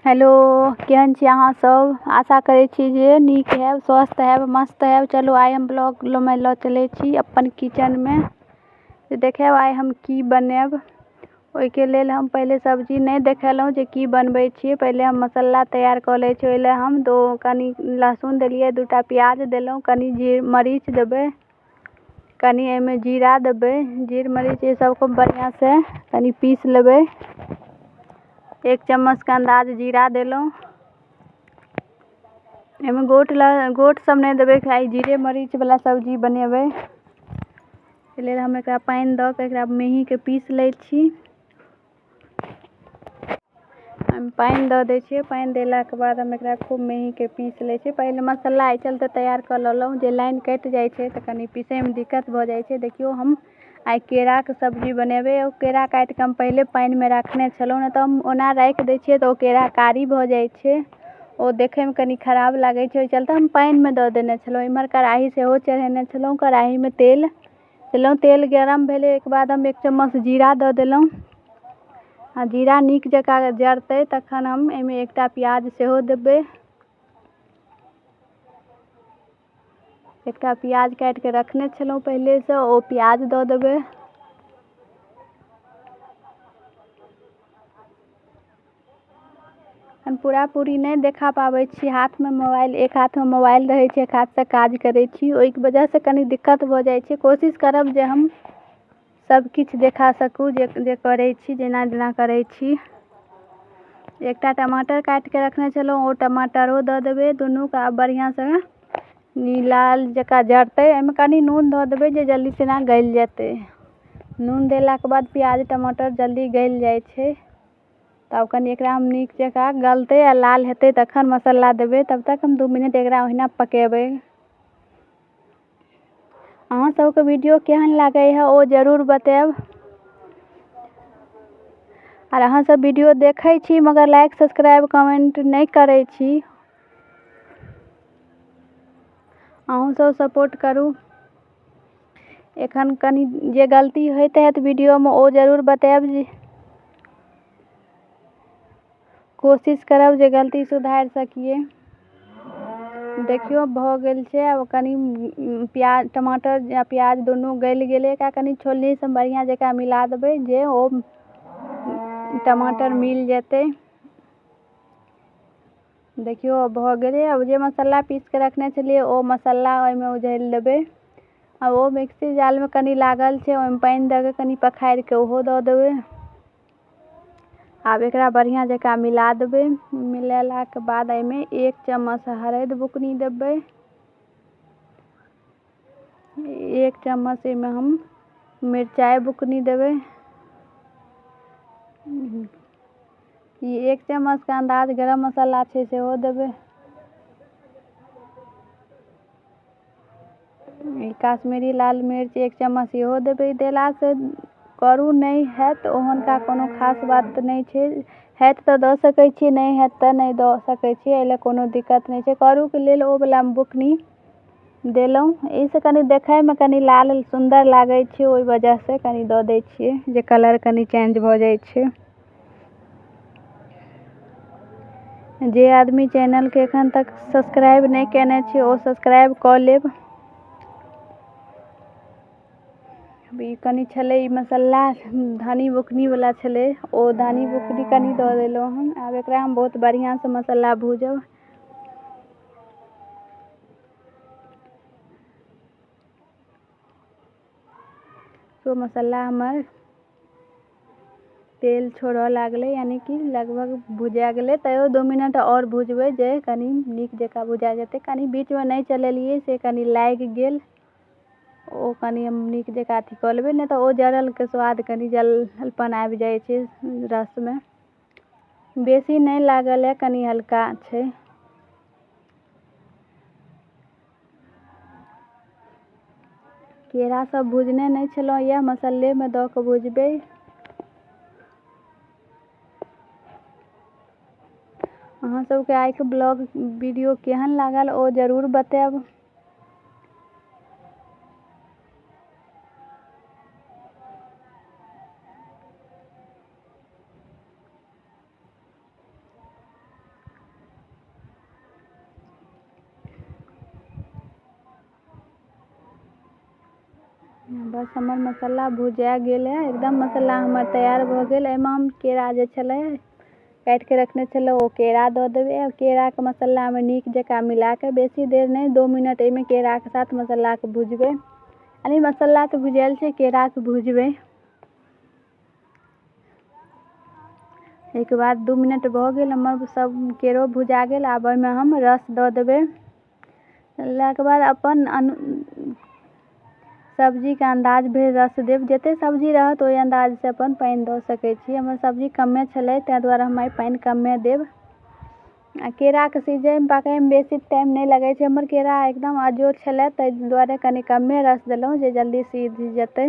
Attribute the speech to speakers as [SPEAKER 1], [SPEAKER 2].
[SPEAKER 1] Hello, केहन छी अहाँ सब? आशा करै छी जे नीक हैब, स्वस्थ हैब, मस्त हैब। चलू आइ हम ब्लॉग में लऽ चलै छी अपन किचन में जे देखायब आइ हम की बनायब। ओहिके लेल हम पहिले सब्जी नहीं देखेलहुँ जे की बनबै छियै। पहिले हम मसाला तैयार कऽ लै छी। ओहि लेल हम कनी लहसुन देलियै, 2टा प्याज देलहुँ, कनी मरीच देबै, कनी एहिमे जीरा देबै। जीर मरीच ये सबको बढ़िया से कनी पीस लेबै। 1 चम्मच के अंदाज जीरा देलहुँ। एहिमे गोट सब नहीं देबै, खाली जीरे मरीच वाला सब्जी बनेबै। एहि लेल हम एकरा पानि दऽ के एकरा मेही के पीस लै छी। हम पानि दऽ दै छियै। पानि देलाके बाद हम एकरा खूब मेही के पीस लै छियै। पहिले मसाला एहि चलते तैयार कऽ लेलहुँ जे लाइन कटि जाइ छै तऽ कनी पीसैमे दिक्कत भऽ जाइ छै। देखियौ हम आइ केराके सब्जी बनेबै। ओ केरा काटि कऽ हम पहिले पानिमे रखने छलहुँ, नहि तऽ हम ओना राखि दै छियै तऽ ओ केरा कारी भऽ जाइ छै, ओ देखैमे कनी खराब लागै छै। ओहि चलते हम पानिमे दऽ देने छलहुँ। इम्हर कढ़ाही सेहो चढ़ेने छलहुँ। कढ़ाहीमे तेल देलहुँ। तेल गरम भेलैके बाद हम 1 चम्मच जीरा दऽ देलहुँ। आ जीरा नीक जकाँ जरतै तखन हम एहिमे 1टा प्याज सेहो देबै। 1टा प्याज काटि के रखने छलहुँ पहिले से, ओ प्याज दऽ देबै। हम पूरा पूरी नहीं देखा पाबै छी, हाथ में मोबाइल, एक हाथ में मोबाइल रहै छै, एक हाथ से काज करै छी। ओहिके वजह से कनी दिक्कत भऽ जाइ छै। कोशिश करब जे हम सब किछु देखा सकू जे करै छी, जेना जेना करै छी। 1टा टमाटर काटि के रखने छलहुँ, ओ टमाटरो दऽ देबै। दुनू के आब बढ़िया से लाल जकाँ जरतै। एहिमे कनी नून दऽ देबै जे जल्दी से गल जेतै। नून देलाके बाद प्याज टमाटर जल्दी गल जाइ छै। तब कनी एकरा हम नीक जकाँ गलतै आ लाल हेतै तखन मसाला देबै। तब तक हम 2 मिनट एकरा ओहिना पकेबै। अहाँ सबके वीडियो केहन लागै है ओ जरूर बतायब। और अहाँ सब वीडियो देखै छी मगर लाइक सब्सक्राइब कमेंट नहीं करै छी। अहूँ सब सपोर्ट करू। एखन कनी जे गलती होइत हैत वीडियो में ओ जरूर बतायब। जे कोशिश करब जे गलती सुधार सकिए। देखियो भऽ गेल छै। अब कनी प्याज टमाटर या प्याज दुनू गल गेलै। एकरा कनी छोलनी से बढ़िया जकाँ मिला देबै जे ओ टमाटर मिल जेतै। देखियो भऽ गेलै। अब जे मसाला पीस के रखने छलिए ओ मसाला ओहिमे उझैल देबै। अब ओ मिक्सी जार में कनी लागल छै, ओहिमे पानी दऽ के कनी पखारि के ओहो दऽ देबै। आब एकरा बढ़िया जकाँ मिला देबै। मिलेलाके बाद एहिमे 1 चम्मच हरदि बुकनी देबै। 1 चम्मच एहिमे हम मिरचाई बुकनी देबै। 1 चम्मच के अंदाज गरम मसाला छै सेहो देबै। कश्मीरी लाल मिर्च 1 चम्मच इहो देबै। देला से करू नहीं हैत, ओहनका कोनो खास बात नहीं छै। हैत तऽ दऽ सकै छी, नहीं हैत तऽ नहीं दऽ सकै छी। एहि लेल कोनो दिक्कत नहीं छै। करू के लेल ओ वाला बुकनी देलहुँ। एहिसँ कनी देखैमे कनी लाल सुन्दर लागै छै, ओहि वजह से कनी दऽ दै छियै जे कलर कनी चेंज भऽ जाइ छै। जे आदमी चैनल के एखन तक सब्सक्राइब नहीं केने छी ओ सब्सक्राइब कऽ लेब। अभी कनी छलै ई मसाला धनी बुकनी वाला छलै, ओ धनी बुकनी कनी दऽ देलहुँ हम। आब एकरा हम बहुत बढ़िया से मसाला भूजब। तो मसाला हमर तेल छोड़ऽ लागलै, यानी कि लगभग भुजा गेलै। तैयो 2 मिनट और भूजबै जे कनी नीक जकाँ भुजा जेतै। कनी बीच में नहीं चलेलियै से कनी लागि गेल, ओ कनी हम नीक जकाँ अथी कऽ लेबै, नहीं तऽ ओ जरल के स्वाद कनी जलपन आबि जाइ छै रस में। बेसी नहीं लागल है, कनी हल्का छै। केरा सब भुजने नहीं छलहुँ, यह मसाले में दऽ कऽ भुजबै। अहाँ सबके आइ के ब्लॉग वीडियो केहन लागल ओ जरूर बतायब। बस हमर मसाला भुजा गेल है, एकदम मसाला हमर तैयार भ गेल। एहिमे हम केरा जे छलै काटि के रखने छलहुँ ओ केरा दऽ देबै। और केरा के मसाला में नीक जकाँ मिला के बेसी देर नहीं 2 मिनट एहिमे केरा के साथ मसाला के भुजबै। यानी मसाला तऽ भुजायल छै, केरा के भुजबै। एक बाद 2 मिनट भऽ गेल हमर सब केरो भुजा गेल। आब ओहिमे हम रस दऽ देबै। देलाके बाद अपन सब्जी के अंदाज भरि रस देब। जते सब्जी रहत ओहि अंदाज से अपन पानि दऽ सकै छी। हमर सब्जी कमे छलै ताहि दुआरे हम पानि कमे देब। आ केरा के सीझे में पकै में बेसी टाइम नहीं लगे छै। हमर केरा एकदम अजोड़ छलै ताहि दुआरे कनि कमे रस देलहुँ जे जल्दी सीझ जेतै।